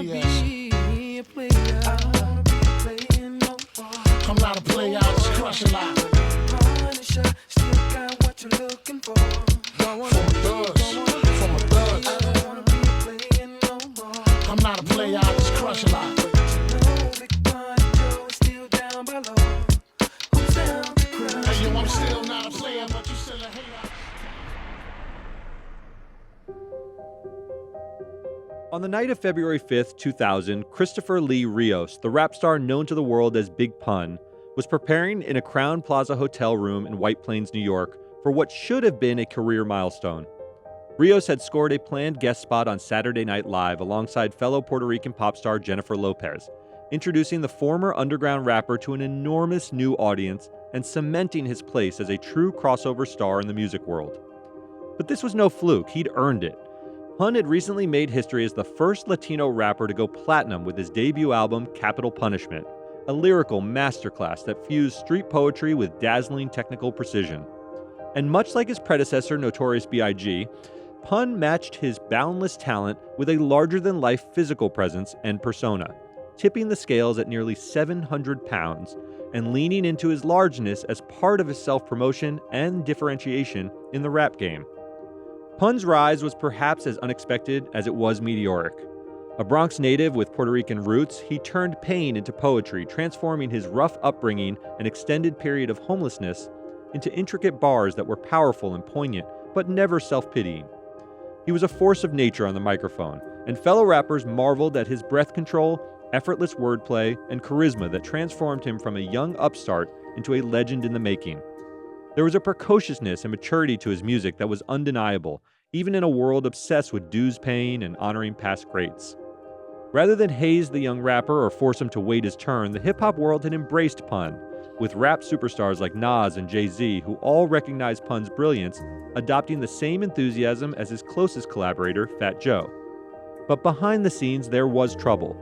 she is. I'm not a player, I just crush a lot. Still got what you're looking for. From a thug. I'm not a player, I just crush a lot. Hey, yo, I'm still not a player, but you still a hater. On the night of February 5th, 2000, Christopher Lee Rios, the rap star known to the world as Big Pun, was preparing in a Crowne Plaza hotel room in White Plains, New York, for what should have been a career milestone. Rios had scored a planned guest spot on Saturday Night Live alongside fellow Puerto Rican pop star Jennifer Lopez, introducing the former underground rapper to an enormous new audience and cementing his place as a true crossover star in the music world. But this was no fluke, he'd earned it. Pun had recently made history as the first Latino rapper to go platinum with his debut album, Capital Punishment, a lyrical masterclass that fused street poetry with dazzling technical precision. And much like his predecessor, Notorious B.I.G., Pun matched his boundless talent with a larger-than-life physical presence and persona, tipping the scales at nearly 700 pounds and leaning into his largeness as part of his self-promotion and differentiation in the rap game. Pun's rise was perhaps as unexpected as it was meteoric. A Bronx native with Puerto Rican roots, he turned pain into poetry, transforming his rough upbringing and extended period of homelessness into intricate bars that were powerful and poignant, but never self-pitying. He was a force of nature on the microphone, and fellow rappers marveled at his breath control, effortless wordplay, and charisma that transformed him from a young upstart into a legend in the making. There was a precociousness and maturity to his music that was undeniable, even in a world obsessed with dues paying and honoring past greats. Rather than haze the young rapper or force him to wait his turn, the hip-hop world had embraced Pun, with rap superstars like Nas and Jay-Z, who all recognized Pun's brilliance, adopting the same enthusiasm as his closest collaborator, Fat Joe. But behind the scenes, there was trouble.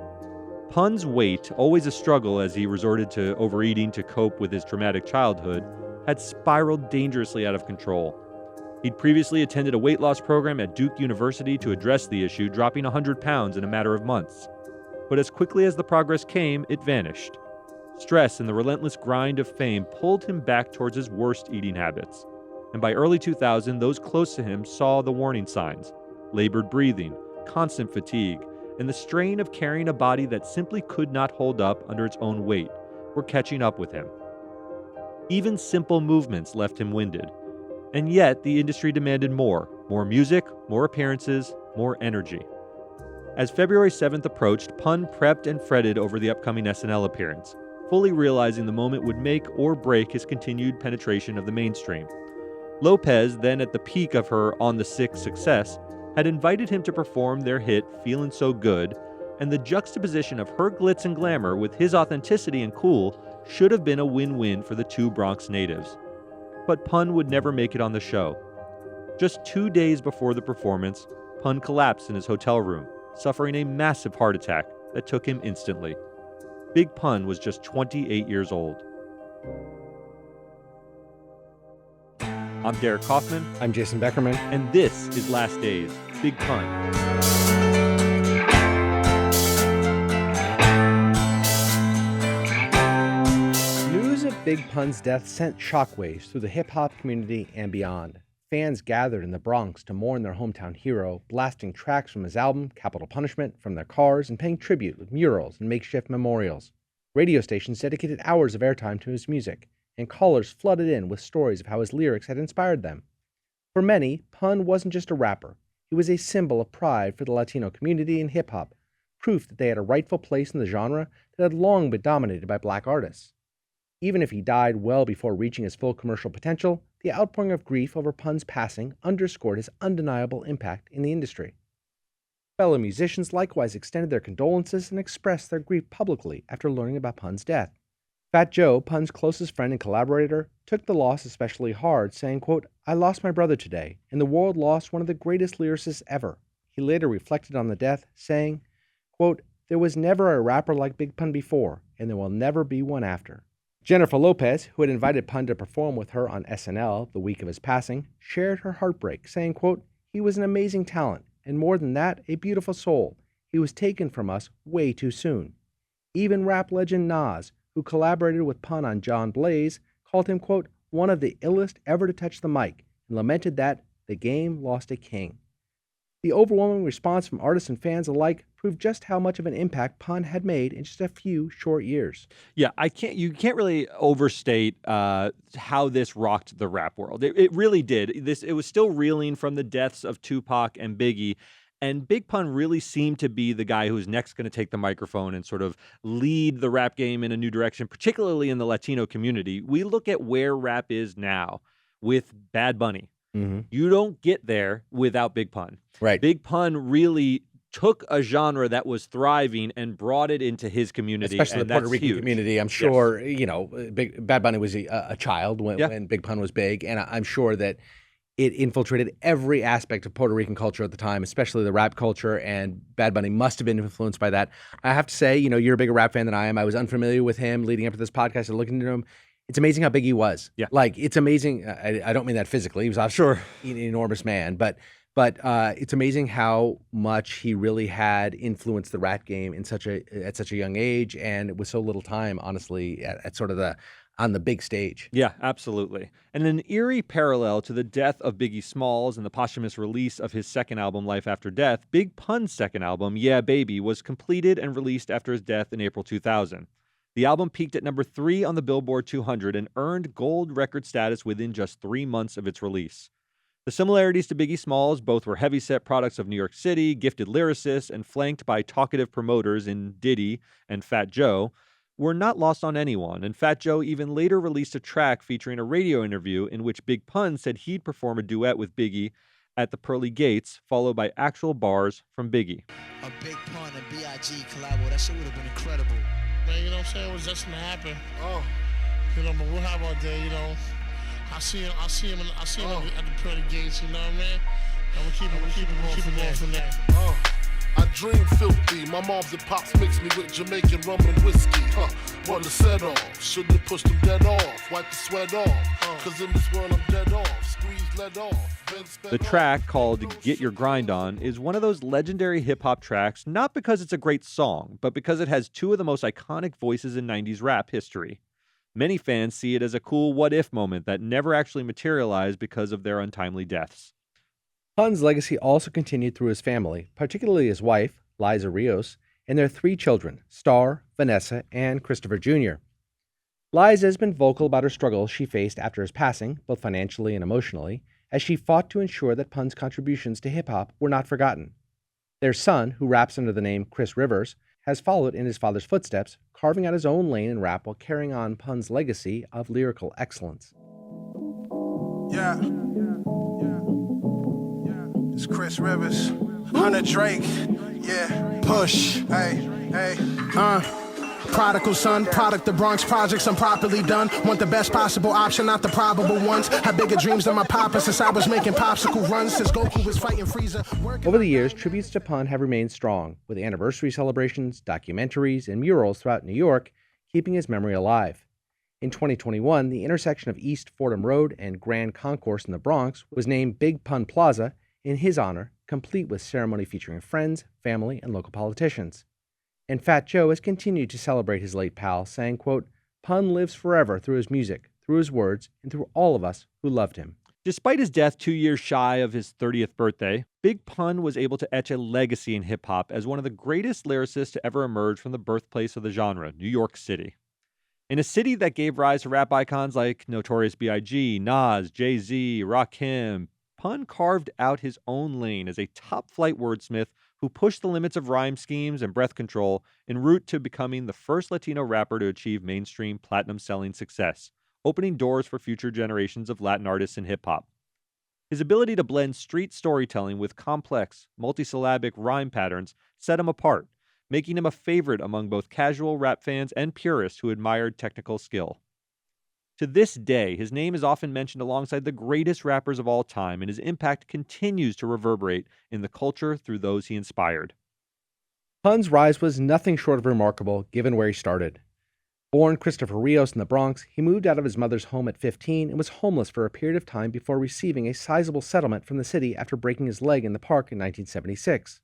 Pun's weight, always a struggle as he resorted to overeating to cope with his traumatic childhood, had spiraled dangerously out of control. He'd previously attended a weight loss program at Duke University to address the issue, dropping 100 pounds in a matter of months. But as quickly as the progress came, it vanished. Stress and the relentless grind of fame pulled him back towards his worst eating habits. And by early 2000, those close to him saw the warning signs: labored breathing, constant fatigue, and the strain of carrying a body that simply could not hold up under its own weight were catching up with him. Even simple movements left him winded. And yet, the industry demanded more music, more appearances, more energy. As February 7th approached, Pun prepped and fretted over the upcoming SNL appearance, fully realizing the moment would make or break his continued penetration of the mainstream. Lopez, then at the peak of her On the Six success, had invited him to perform their hit Feelin' So Good, and the juxtaposition of her glitz and glamour with his authenticity and cool should have been a win-win for the two Bronx natives. But Pun would never make it on the show. Just 2 days before the performance, Pun collapsed in his hotel room, suffering a massive heart attack that took him instantly. Big Pun was just 28 years old. I'm Derek Kaufman. I'm Jason Beckerman. And this is Last Days, Big Pun. News of Big Pun's death sent shockwaves through the hip-hop community and beyond. Fans gathered in the Bronx to mourn their hometown hero, blasting tracks from his album, Capital Punishment, from their cars and paying tribute with murals and makeshift memorials. Radio stations dedicated hours of airtime to his music, and callers flooded in with stories of how his lyrics had inspired them. For many, Pun wasn't just a rapper. He was a symbol of pride for the Latino community and hip-hop, proof that they had a rightful place in the genre that had long been dominated by black artists. Even if he died well before reaching his full commercial potential, the outpouring of grief over Pun's passing underscored his undeniable impact in the industry. Fellow musicians likewise extended their condolences and expressed their grief publicly after learning about Pun's death. Fat Joe, Pun's closest friend and collaborator, took the loss especially hard, saying, quote, "I lost my brother today, and the world lost one of the greatest lyricists ever." He later reflected on the death, saying, quote, "There was never a rapper like Big Pun before, and there will never be one after." Jennifer Lopez, who had invited Pun to perform with her on SNL the week of his passing, shared her heartbreak, saying, quote, "He was an amazing talent, and more than that, a beautiful soul. he was taken from us way too soon. Even rap legend Nas, who collaborated with Pun on John Blaze, called him, quote, one of the illest ever to touch the mic, and lamented that the game lost a king. The overwhelming response from artists and fans alike proved just how much of an impact Pun had made in just a few short years. Yeah, you can't really overstate how this rocked the rap world. It really did. It was still reeling from the deaths of Tupac and Biggie. And Big Pun really seemed to be the guy who's next going to take the microphone and sort of lead the rap game in a new direction, particularly in the Latino community. We look at where rap is now with Bad Bunny. Mm-hmm. You don't get there without Big Pun. Right. Big Pun really took a genre that was thriving and brought it into his community. Especially and the Puerto that's Rican huge. community. I'm sure, Bad Bunny was a child when Big Pun was big, and I'm sure that it infiltrated every aspect of Puerto Rican culture at the time, especially the rap culture, and Bad Bunny must have been influenced by that. I have to say, you're a bigger rap fan than I am. I was unfamiliar with him leading up to this podcast and looking into him. It's amazing how big he was. Yeah. Like, it's amazing. I don't mean that physically. He was obviously an enormous man, but it's amazing how much he really had influenced the rap game at such a young age, and with so little time, honestly, at sort of on the big stage. Yeah, absolutely. And an eerie parallel to the death of Biggie Smalls and the posthumous release of his second album, Life After Death, Big Pun's second album, Yeah Baby, was completed and released after his death in April 2000. The album peaked at number 3 on the Billboard 200 and earned gold record status within just 3 months of its release. The similarities to Biggie Smalls, both were heavyset products of New York City, gifted lyricists, and flanked by talkative promoters in Diddy and Fat Joe, were not lost on anyone, and Fat Joe even later released a track featuring a radio interview in which Big Pun said he'd perform a duet with Biggie at the Pearly Gates, followed by actual bars from Biggie. A Big Pun and B.I.G. collabo, that shit would have been incredible. Man, you know what I'm saying? It was destined to happen. Oh. But we'll have our day, I see him at the Pearly Gates, you know what I mean? And we'll keep it going from there. Oh. I dream filthy. My moms and pops mix me with Jamaican rum and whiskey. Want to set off. Shouldn't have pushed them dead off. Wipe the sweat off. Cause in this world I'm dead off. Squeeze lead off. The track, called Get Your Grind On, is one of those legendary hip-hop tracks, not because it's a great song, but because it has two of the most iconic voices in 90s rap history. Many fans see it as a cool what-if moment that never actually materialized because of their untimely deaths. Pun's legacy also continued through his family, particularly his wife, Liza Rios, and their 3 children, Star, Vanessa, and Christopher Jr. Liza has been vocal about her struggles she faced after his passing, both financially and emotionally, as she fought to ensure that Pun's contributions to hip-hop were not forgotten. Their son, who raps under the name Chris Rivers, has followed in his father's footsteps, carving out his own lane in rap while carrying on Pun's legacy of lyrical excellence. Yeah. It's Chris Rivers, Hunter Drake, yeah, push, hey, prodigal son, product of Bronx projects, I'm properly done. Want the best possible option, not the probable ones. Had bigger dreams than my papa since I was making popsicle runs. Since Goku was fighting Frieza. Over the years, tributes to Pun have remained strong, with anniversary celebrations, documentaries, and murals throughout New York, keeping his memory alive. In 2021, the intersection of East Fordham Road and Grand Concourse in the Bronx was named Big Pun Plaza in his honor, complete with ceremony featuring friends, family, and local politicians. And Fat Joe has continued to celebrate his late pal, saying, quote, Pun lives forever through his music, through his words, and through all of us who loved him. Despite his death 2 years shy of his 30th birthday, Big Pun was able to etch a legacy in hip-hop as one of the greatest lyricists to ever emerge from the birthplace of the genre, New York City. In a city that gave rise to rap icons like Notorious B.I.G., Nas, Jay-Z, Rakim, Pun carved out his own lane as a top-flight wordsmith who pushed the limits of rhyme schemes and breath control en route to becoming the first Latino rapper to achieve mainstream platinum-selling success, opening doors for future generations of Latin artists in hip-hop. His ability to blend street storytelling with complex, multisyllabic rhyme patterns set him apart, making him a favorite among both casual rap fans and purists who admired technical skill. To this day, his name is often mentioned alongside the greatest rappers of all time, and his impact continues to reverberate in the culture through those he inspired. Pun's rise was nothing short of remarkable, given where he started. Born Christopher Rios in the Bronx, he moved out of his mother's home at 15 and was homeless for a period of time before receiving a sizable settlement from the city after breaking his leg in the park in 1976.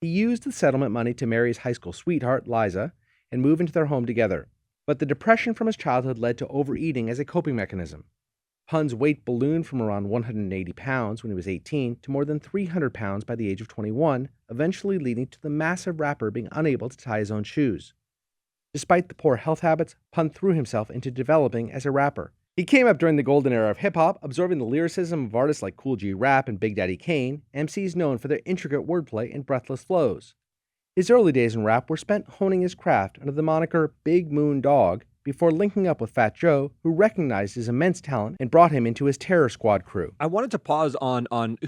He used the settlement money to marry his high school sweetheart, Liza, and move into their home together. But the depression from his childhood led to overeating as a coping mechanism. Pun's weight ballooned from around 180 pounds when he was 18 to more than 300 pounds by the age of 21, eventually leading to the massive rapper being unable to tie his own shoes. Despite the poor health habits, Pun threw himself into developing as a rapper. He came up during the golden era of hip-hop, absorbing the lyricism of artists like Cool G Rap and Big Daddy Kane, MCs known for their intricate wordplay and breathless flows. His early days in rap were spent honing his craft under the moniker Big Moon Dog, before linking up with Fat Joe, who recognized his immense talent and brought him into his Terror Squad crew. I wanted to pause on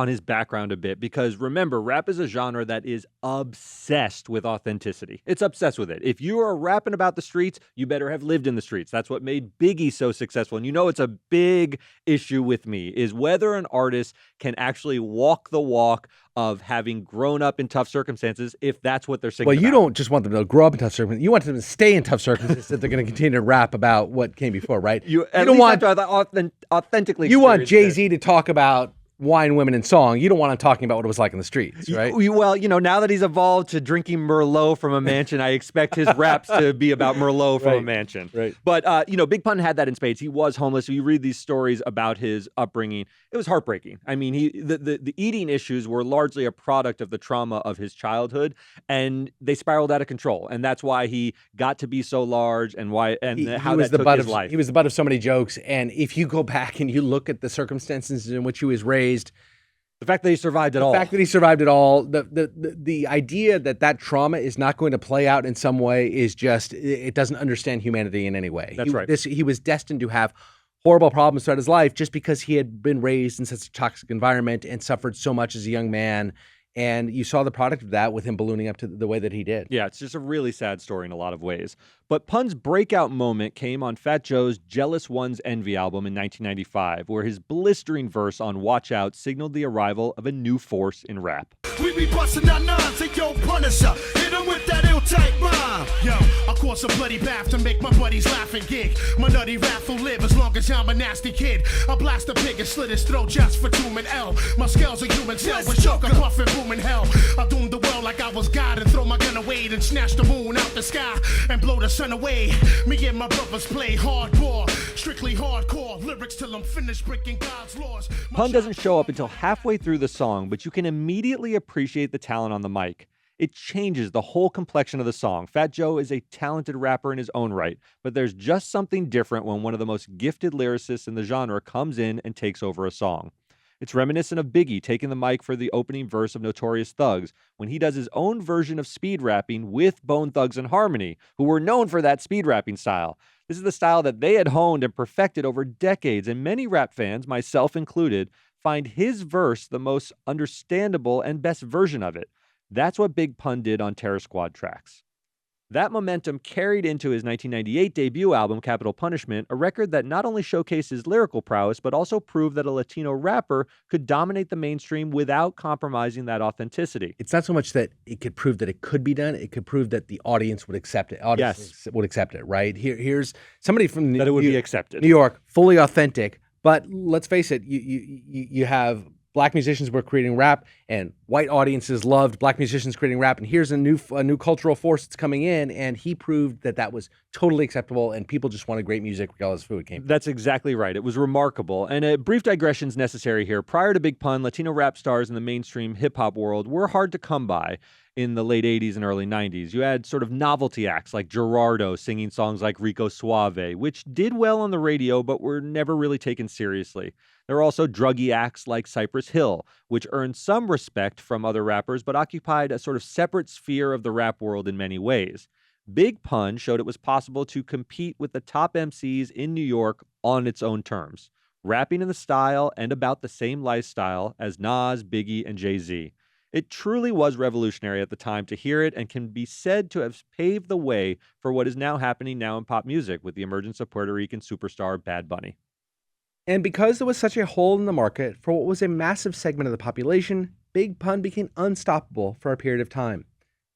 his background a bit, because remember, rap is a genre that is obsessed with authenticity. It's obsessed with it. If you are rapping about the streets, you better have lived in the streets. That's what made Biggie so successful. And it's a big issue with me, is whether an artist can actually walk the walk of having grown up in tough circumstances, if that's what they're singing Well, you about. don't just want them to grow up in tough circumstances. You want them to stay in tough circumstances that they're going to continue to rap about what came before, right? You don't want to authentically. You want experience Jay-Z to talk about wine, women, and song. You don't want him talking about what it was like in the streets, right? Well, now that he's evolved to drinking Merlot from a mansion, I expect his raps to be about Merlot from a mansion. Right. But, Big Pun had that in spades. He was homeless. You read these stories about his upbringing. It was heartbreaking. I mean, the eating issues were largely a product of the trauma of his childhood, and they spiraled out of control. And that's why he got to be so large, and how that took his life. He was the butt of so many jokes. And if you go back and you look at the circumstances in which he was raised, the fact that he survived it all. The idea that trauma is not going to play out in some way is just, it doesn't understand humanity in any way. That's right. He was destined to have horrible problems throughout his life just because he had been raised in such a toxic environment and suffered so much as a young man. And you saw the product of that with him ballooning up to the way that he did. Yeah, it's just a really sad story in a lot of ways. But Pun's breakout moment came on Fat Joe's Jealous One's Envy album in 1995, where his blistering verse on Watch Out signaled the arrival of a new force in rap. We be busting our nines, say yo, Punisher, hit him with that ill-type rhyme. Yo, I cause a bloody bath to make my buddies laugh and gig. My nutty rap will live as long as I'm a nasty kid. I blast a pig and slit his throat just for doom and L. My scales are human cell with choke, puff and boom in hell. I doom the world like I was God and throw my gun away and snatch the moon out the sky and blow the sun away. Me and my brothers play hardcore, strictly hardcore lyrics till I'm finished breaking God's laws. Pun doesn't show up until halfway through the song, but you can immediately appreciate the talent on the mic. It changes the whole complexion of the song. Fat Joe is a talented rapper in his own right, but there's just something different when one of the most gifted lyricists in the genre comes in and takes over a song. It's reminiscent of Biggie taking the mic for the opening verse of Notorious Thugs when he does his own version of speed rapping with Bone Thugs and Harmony, who were known for that speed rapping style. This is the style that they had honed and perfected over decades, and many rap fans, myself included, find his verse the most understandable and best version of it. That's what Big Pun did on Terror Squad tracks. That momentum carried into his 1998 debut album, Capital Punishment, a record that not only showcased his lyrical prowess, but also proved that a Latino rapper could dominate the mainstream without compromising that authenticity. It's not so much that it could prove that it could be done, it could prove that the audience would accept it. Would accept it, right? Here's somebody from that it would be accepted. New York, fully authentic, but let's face it, you have Black musicians were creating rap, and white audiences loved Black musicians creating rap. And here's a new cultural force that's coming in, and he proved that was totally acceptable, and people just wanted great music regardless of who it came from. That's exactly right. It was remarkable. And a brief digression is necessary here. Prior to Big Pun, Latino rap stars in the mainstream hip-hop world were hard to come by in the late 80s and early 90s. You had sort of novelty acts like Gerardo singing songs like Rico Suave, which did well on the radio but were never really taken seriously. There were also druggy acts like Cypress Hill, which earned some respect from other rappers but occupied a sort of separate sphere of the rap world in many ways. Big Pun showed it was possible to compete with the top MCs in New York on its own terms, rapping in the style and about the same lifestyle as Nas, Biggie, and Jay-Z. It truly was revolutionary at the time to hear it and can be said to have paved the way for what is now happening now in pop music with the emergence of Puerto Rican superstar Bad Bunny. And because there was such a hole in the market for what was a massive segment of the population, Big Pun became unstoppable for a period of time.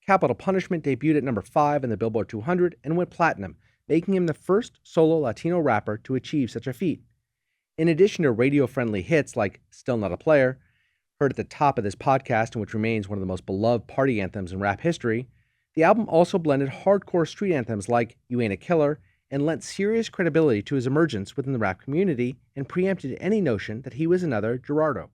Capital Punishment debuted at number 5 in the Billboard 200 and went platinum, making him the first solo Latino rapper to achieve such a feat. In addition to radio-friendly hits like Still Not a Player, Heard at the top of this podcast, and which remains one of the most beloved party anthems in rap history, the album also blended hardcore street anthems like You Ain't a Killer and lent serious credibility to his emergence within the rap community and preempted any notion that he was another Gerardo.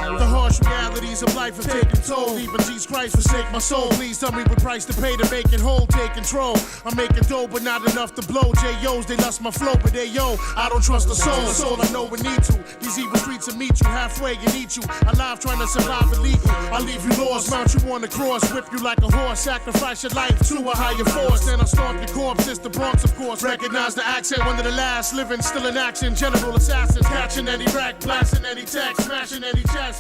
The harsh realities of life have taken toll. Even Jesus Christ forsake my soul. Please tell me what price to pay to make it whole. Take control. I'm making dough, but not enough to blow. J.O.'s, they lust my flow, but they yo, I don't trust the soul. The soul I know we need to. These evil streets will meet you halfway and eat you. Alive trying to survive illegal. I'll leave you lost, mount you on the cross, whip you like a horse, sacrifice your life to a higher force. Then I'll stomp your corpse. It's the Bronx, of course. Recognize the accent, one of the last living, still in action. General assassins, catching any rack, blasting any text, smashing any chest.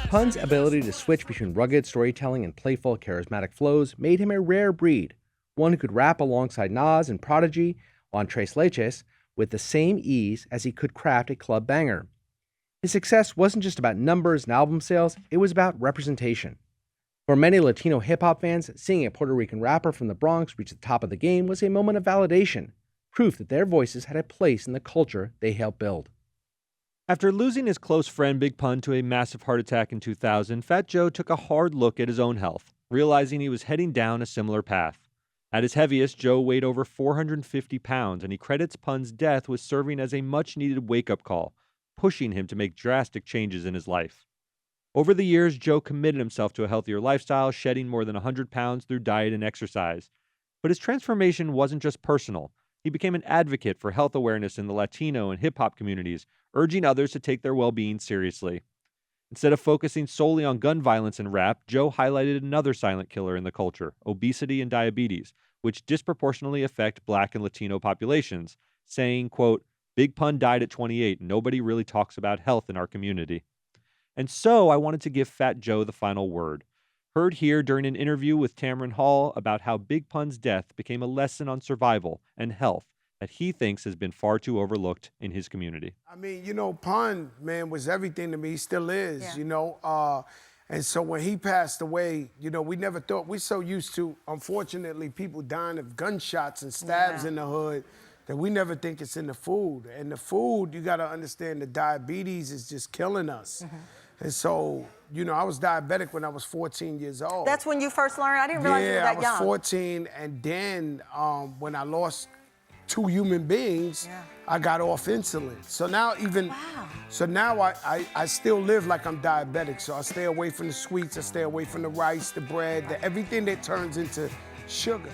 Pun's ability to switch between rugged storytelling and playful, charismatic flows made him a rare breed, one who could rap alongside Nas and Prodigy on Tres Leches with the same ease as he could craft a club banger. His success wasn't just about numbers and album sales, it was about representation. For many Latino hip-hop fans, seeing a Puerto Rican rapper from the Bronx reach the top of the game was a moment of validation, proof that their voices had a place in the culture they helped build. After losing his close friend Big Pun to a massive heart attack in 2000, Fat Joe took a hard look at his own health, realizing he was heading down a similar path. At his heaviest, Joe weighed over 450 pounds, and he credits Pun's death with serving as a much-needed wake-up call, pushing him to make drastic changes in his life. Over the years, Joe committed himself to a healthier lifestyle, shedding more than 100 pounds through diet and exercise. But his transformation wasn't just personal. He became an advocate for health awareness in the Latino and hip-hop communities, urging others to take their well-being seriously. Instead of focusing solely on gun violence and rap, Joe highlighted another silent killer in the culture, obesity and diabetes, which disproportionately affect Black and Latino populations, saying, quote, "Big Pun died at 28, and nobody really talks about health in our community." And so I wanted to give Fat Joe the final word. Heard here during an interview with Tamron Hall about how Big Pun's death became a lesson on survival and health that he thinks has been far too overlooked in his community. I mean, Pun, man, was everything to me. He still is, And so when he passed away, we never thought, we're so used to, unfortunately, people dying of gunshots and stabs in the hood that we never think it's in the food. And the food, you got to understand, the diabetes is just killing us. Mm-hmm. And so, I was diabetic when I was 14 years old. That's when you first learned? I didn't realize you were that young. Yeah, I was 14, and then when I lost 2 human beings, I got off insulin. So now I still live like I'm diabetic. So I stay away from the sweets, I stay away from the rice, the bread, everything that turns into sugar.